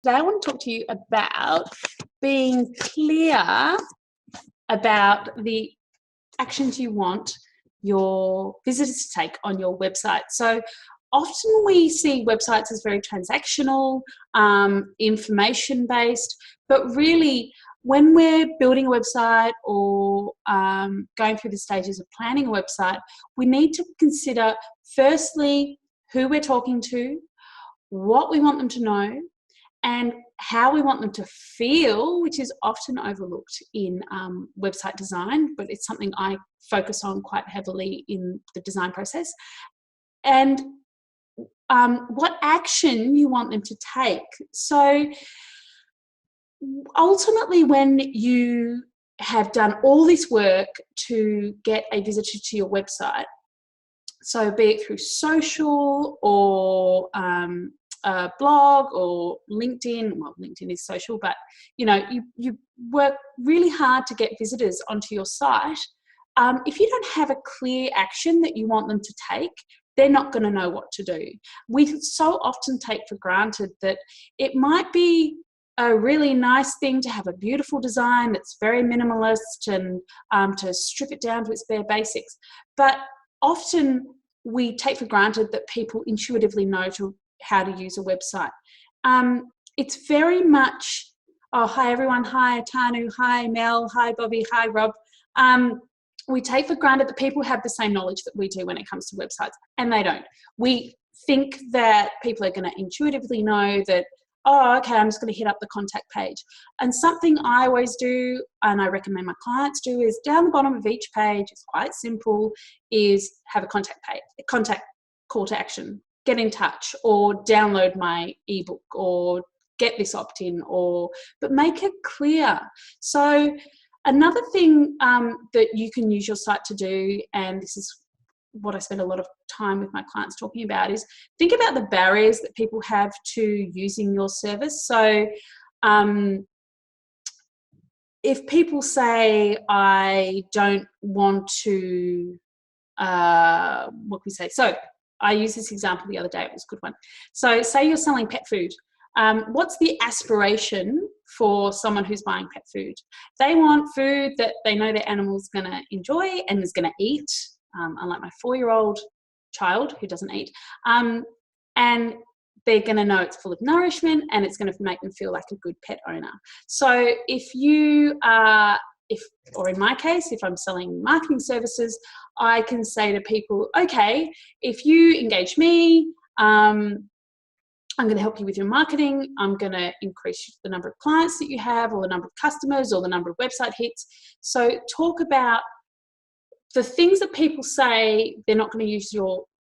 Today I want to talk to you about being clear about the actions you want your visitors to take on your website. So often we see websites as very transactional, information based, but really when we're building a website or going through the stages of planning a website, we need to consider firstly who we're talking to, what we want them to know, and how we want them to feel, which is often overlooked in website design, but it's something I focus on quite heavily in the design process. And what action you want them to take. So ultimately, when you have done all this work to get a visitor to your website, so be it through social or blog or LinkedIn. Well, LinkedIn is social, but you work really hard to get visitors onto your site. If you don't have a clear action that you want them to take, they're not going to know what to do. We so often take for granted that it might be a really nice thing to have a beautiful design that's very minimalist and to strip it down to its bare basics. But often we take for granted that people intuitively know how to use a website. It's very much, oh, hi everyone, hi Tanu, hi Mel, hi Bobby, hi Rob. We take for granted that people have the same knowledge that we do when it comes to websites, and they don't. We think that people are going to intuitively know that, oh, okay, I'm just going to hit up the contact page. And something I always do, and I recommend my clients do, is down the bottom of each page, it's quite simple, is have a contact page, a contact call to action. Get in touch, or download my ebook, or get this opt-in, but make it clear. So another thing that you can use your site to do, and this is what I spend a lot of time with my clients talking about, is think about the barriers that people have to using your service. So if people say, I don't want to, what can we say? So I used this example the other day, it was a good one. So say you're selling pet food. What's the aspiration for someone who's buying pet food? They want food that they know their animal's going to enjoy and is going to eat, unlike my 4-year-old child who doesn't eat. And they're going to know it's full of nourishment and it's going to make them feel like a good pet owner. So if you are, or in my case, if I'm selling marketing services, I can say to people, okay, if you engage me, I'm going to help you with your marketing. I'm going to increase the number of clients that you have, or the number of customers, or the number of website hits. So talk about the things that people say they're not going to use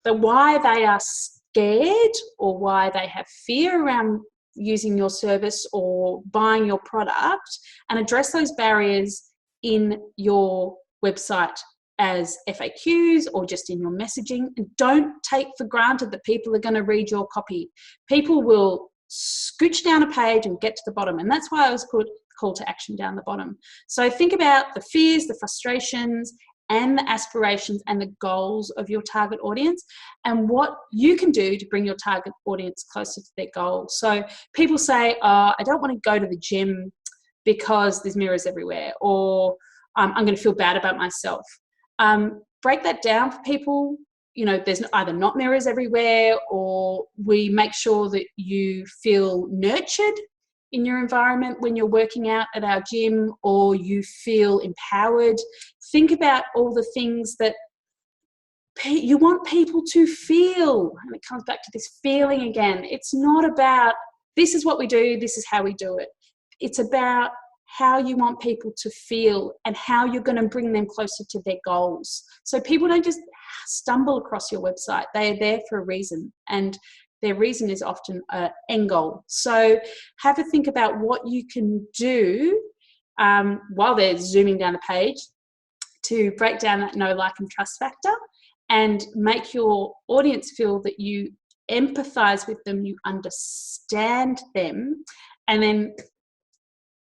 why they are scared, or why they have fear around using your service or buying your product, and address those barriers in your website as FAQs or just in your messaging. And don't take for granted that people are going to read your copy. People will scooch down a page and get to the bottom, and that's why I always put call to action down the bottom. So think about the fears, the frustrations, and the aspirations and the goals of your target audience, and what you can do to bring your target audience closer to their goals. So people say, I don't want to go to the gym because there's mirrors everywhere, or I'm going to feel bad about myself. Break that down for people. There's either not mirrors everywhere, or we make sure that you feel nurtured in your environment when you're working out at our gym, or you feel empowered. Think about all the things that you want people to feel. And it comes back to this feeling again. It's not about, this is what we do, this is how we do it. It's about how you want people to feel and how you're going to bring them closer to their goals. So people don't just stumble across your website. They are there for a reason, and their reason is often an end goal. So have a think about what you can do while they're zooming down the page to break down that know, like, and trust factor, and make your audience feel that you empathize with them, you understand them, and then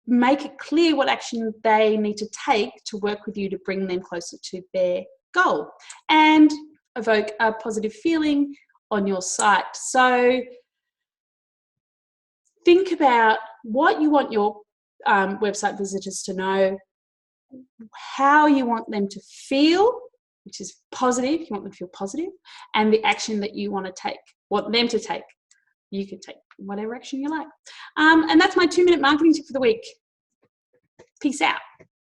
make it clear what action they need to take to work with you to bring them closer to their goal and evoke a positive feeling on your site. So think about what you want your website visitors to know, how you want them to feel, which is positive. You want them to feel positive, and the action that you want them to take. You can take whatever action you like. And that's my 2-minute marketing tip for the week. Peace out.